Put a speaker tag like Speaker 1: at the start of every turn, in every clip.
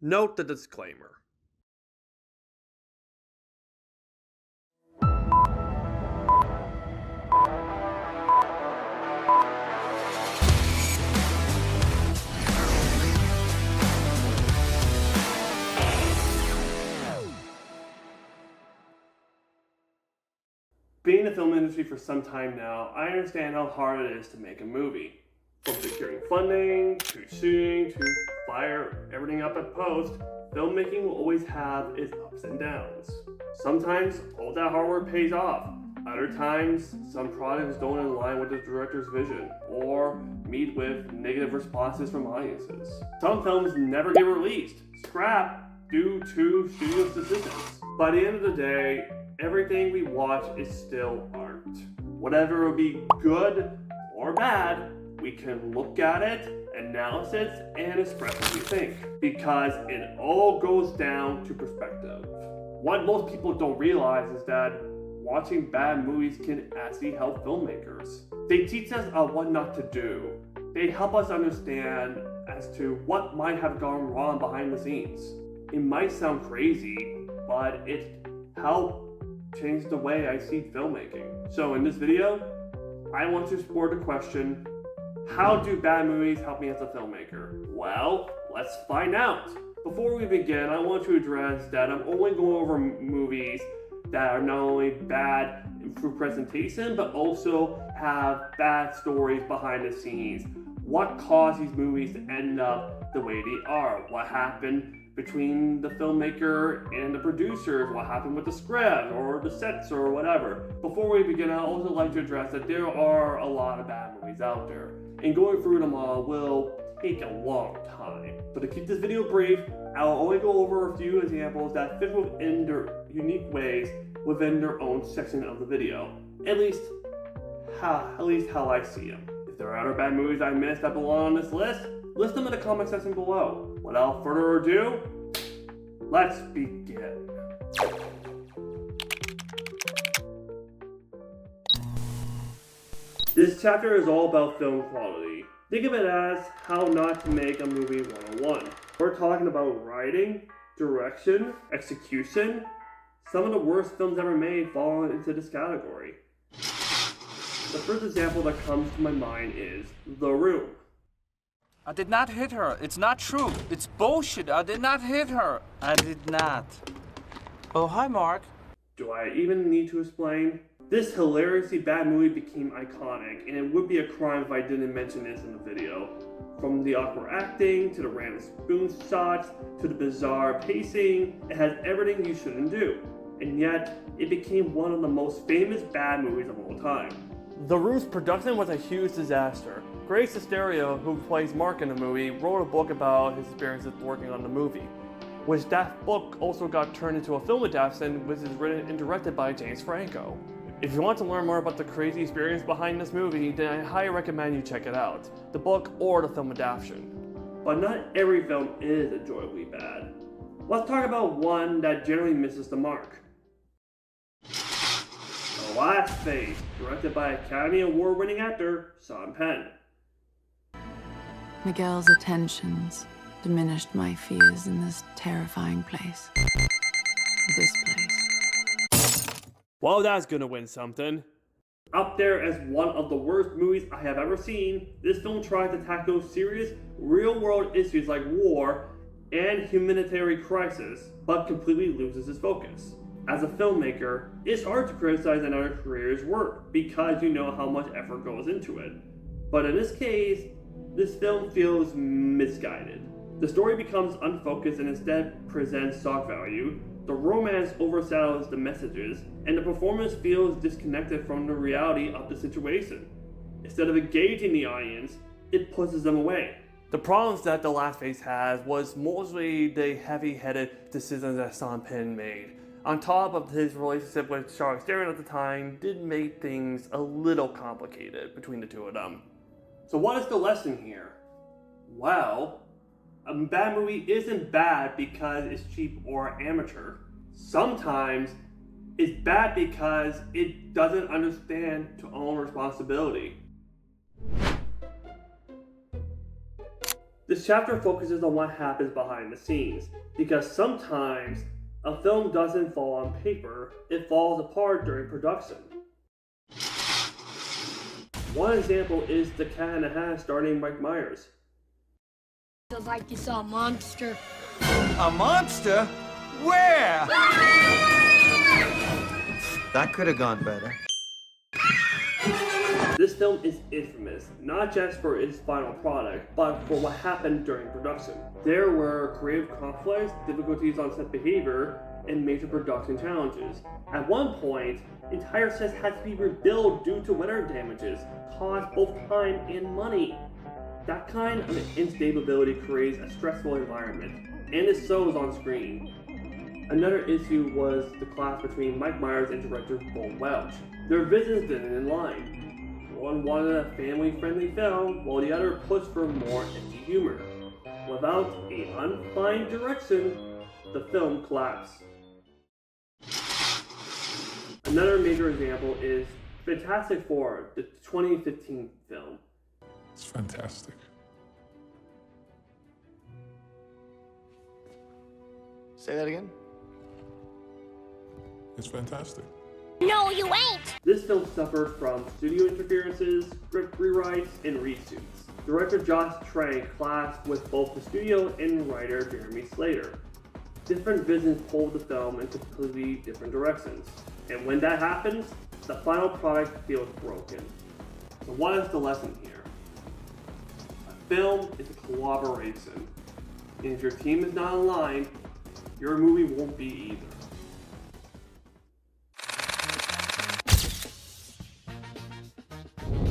Speaker 1: Note the disclaimer. Being in the film industry for some time now, I understand how hard it is to make a movie. From securing funding, to shooting, to fire everything up at post, filmmaking will always have its ups and downs. Sometimes all that hard work pays off. Other times, some projects don't align with the director's vision, or meet with negative responses from audiences. Some films never get released, scrapped due to studio decisions. By the end of the day, everything we watch is still art. Whatever will be good or bad, we can look at it, analyze it, and express what we think. Because it all goes down to perspective. What most people don't realize is that watching bad movies can actually help filmmakers. They teach us what not to do. They help us understand as to what might have gone wrong behind the scenes. It might sound crazy, but it helped change the way I see filmmaking. So in this video, I want to explore the question, how do bad movies help me as a filmmaker? Well, let's find out. Before we begin, I want to address that I'm only going over movies that are not only bad through presentation, but also have bad stories behind the scenes. What caused these movies to end up the way they are? What happened between the filmmaker and the producers? What happened with the script or the sets or whatever? Before we begin, I'd also like to address that there are a lot of bad movies out there, and going through them all will take a long time. So to keep this video brief, I'll only go over a few examples that fit within their unique ways within their own section of the video. At least how I see them. If there are other bad movies I missed that belong on this list them in the comment section below. Without further ado, let's begin. This chapter is all about film quality. Think of it as how not to make a movie 101. We're talking about writing, direction, execution. Some of the worst films ever made fall into this category. The first example that comes to my mind is The Room.
Speaker 2: I did not hit her. It's not true. It's bullshit. I did not hit her. I did not. Oh, hi, Mark.
Speaker 1: Do I even need to explain? This hilariously bad movie became iconic, and it would be a crime if I didn't mention this in the video. From the awkward acting, to the random spoon shots, to the bizarre pacing, it has everything you shouldn't do. And yet, it became one of the most famous bad movies of all time. The Room's production was a huge disaster. Grace Sesterio, who plays Mark in the movie, wrote a book about his experiences working on the movie, which that book also got turned into a film adaptation, which is written and directed by James Franco. If you want to learn more about the crazy experience behind this movie, then I highly recommend you check it out, the book or the film adaptation. But not every film is enjoyably bad. Let's talk about one that generally misses the mark. The Last Phase, directed by Academy Award-winning actor Sean Penn.
Speaker 3: Miguel's attentions diminished my fears in this terrifying place. This place.
Speaker 1: Well, that's gonna win something. Up there as one of the worst movies I have ever seen, this film tries to tackle serious, real-world issues like war and humanitarian crisis, but completely loses its focus. As a filmmaker, it's hard to criticize another creator's work because you know how much effort goes into it. But in this case, this film feels misguided. The story becomes unfocused and instead presents shock value. The romance overshadows the messages, and the performance feels disconnected from the reality of the situation. Instead of engaging the audience, it pushes them away. The problems that The Last Phase has was mostly the heavy-headed decisions that Sean Penn made. On top of his relationship with Charlize Theron at the time, did make things a little complicated between the two of them. So what is the lesson here? Well, a bad movie isn't bad because it's cheap or amateur. Sometimes it's bad because it doesn't understand to own responsibility. This chapter focuses on what happens behind the scenes, because sometimes a film doesn't fall on paper, it falls apart during production. One example is The Cat in the Hat starring Mike Myers.
Speaker 4: Feels like you saw a monster.
Speaker 5: A monster? Where? That could have gone better.
Speaker 1: This film is infamous, not just for its final product, but for what happened during production. There were creative conflicts, difficulties on set behavior, and major production challenges. At one point, entire sets had to be rebuilt due to weather damages, cost both time and money. That kind of instability creates a stressful environment, and it shows on screen. Another issue was the clash between Mike Myers and director Paul Welch. Their visions didn't align. One wanted a family-friendly film, while the other pushed for more edgy humor. Without a undefined direction, the film collapsed. Another major example is Fantastic Four, the 2015 film.
Speaker 6: It's fantastic.
Speaker 5: Say that again?
Speaker 6: It's fantastic.
Speaker 4: No, you ain't!
Speaker 1: This film suffered from studio interferences, script rewrites, and reshoots. Director Josh Trank clashed with both the studio and writer Jeremy Slater. Different visions pulled the film in completely different directions. And when that happens, the final product feels broken. So what is the lesson here? A film is a collaboration. And if your team is not aligned, your movie won't be either.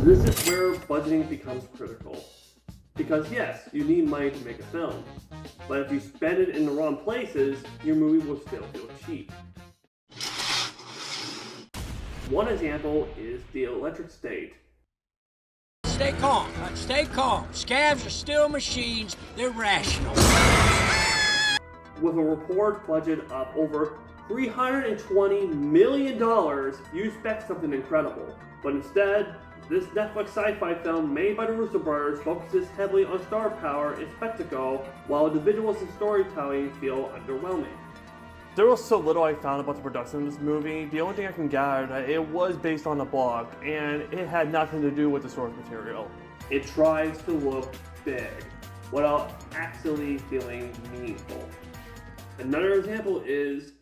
Speaker 1: This is where budgeting becomes critical. Because yes, you need money to make a film, but if you spend it in the wrong places, your movie will still feel cheap. One example is The Electric State.
Speaker 7: Stay calm, stay calm. Scabs are still machines, they're rational.
Speaker 1: With a report budget of over $320 million, you expect something incredible. But instead, this Netflix sci-fi film made by the Russo brothers focuses heavily on star power and spectacle, while the visuals and storytelling feel underwhelming. There was so little I found about the production of this movie. The only thing I can gather is that it was based on a blog, and it had nothing to do with the source material. It tries to look big, without actually feeling meaningful. Another example is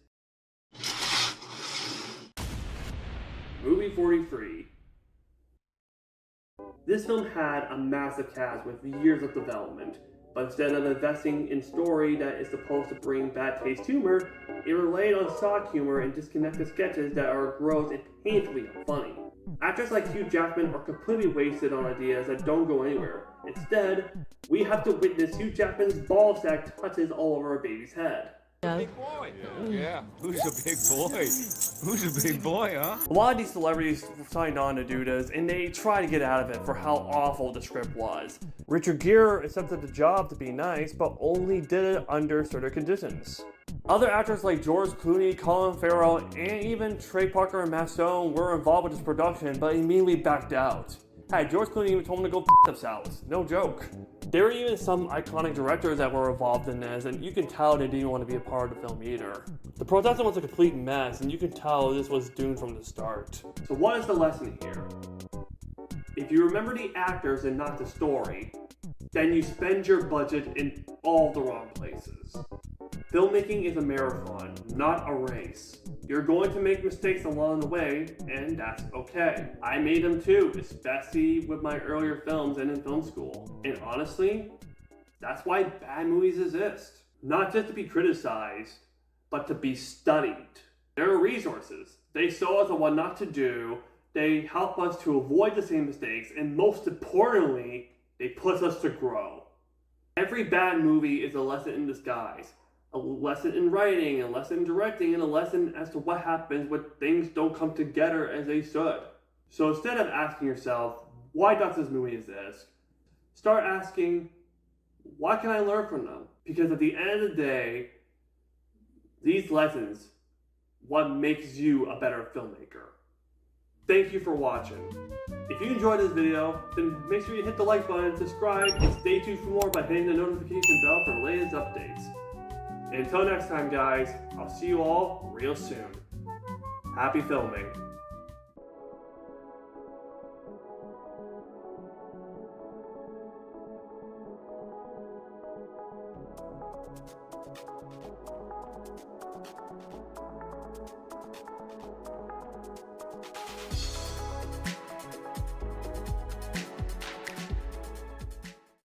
Speaker 1: Movie 43. This film had a massive cast with years of development, but instead of investing in story that is supposed to bring bad taste humor, it relied on stock humor and disconnected sketches that are gross and painfully funny. Actors like Hugh Jackman are completely wasted on ideas that don't go anywhere. Instead, we have to witness Hugh Jackman's ball sack touches all over a baby's head.
Speaker 5: Big boy. Yeah. Who's a big boy? Who's a big boy, huh?
Speaker 1: A lot of these celebrities signed on to do this, and they try to get out of it for how awful the script was. Richard Gere accepted the job to be nice, but only did it under certain conditions. Other actors like George Clooney, Colin Farrell, and even Trey Parker and Matt Stone were involved with this production, but immediately backed out. Hey, George Clooney even told them to go f themselves. No joke. There were even some iconic directors that were involved in this, and you can tell they didn't want to be a part of the film either. The production was a complete mess, and you can tell this was doomed from the start. So what is the lesson here? If you remember the actors and not the story, then you spend your budget in all the wrong places. Filmmaking is a marathon, not a race. You're going to make mistakes along the way, and that's okay. I made them too, especially with my earlier films and in film school. And honestly, that's why bad movies exist. Not just to be criticized, but to be studied. There are resources. They show us what not to do, they help us to avoid the same mistakes, and most importantly, they push us to grow. Every bad movie is a lesson in disguise. A lesson in writing, a lesson in directing, and a lesson as to what happens when things don't come together as they should. So instead of asking yourself, why does this movie exist? Start asking, what can I learn from them? Because at the end of the day, these lessons, what makes you a better filmmaker. Thank you for watching. If you enjoyed this video, then make sure you hit the like button, subscribe, and stay tuned for more by hitting the notification bell for the latest updates. And until next time, guys, I'll see you all real soon. Happy filming.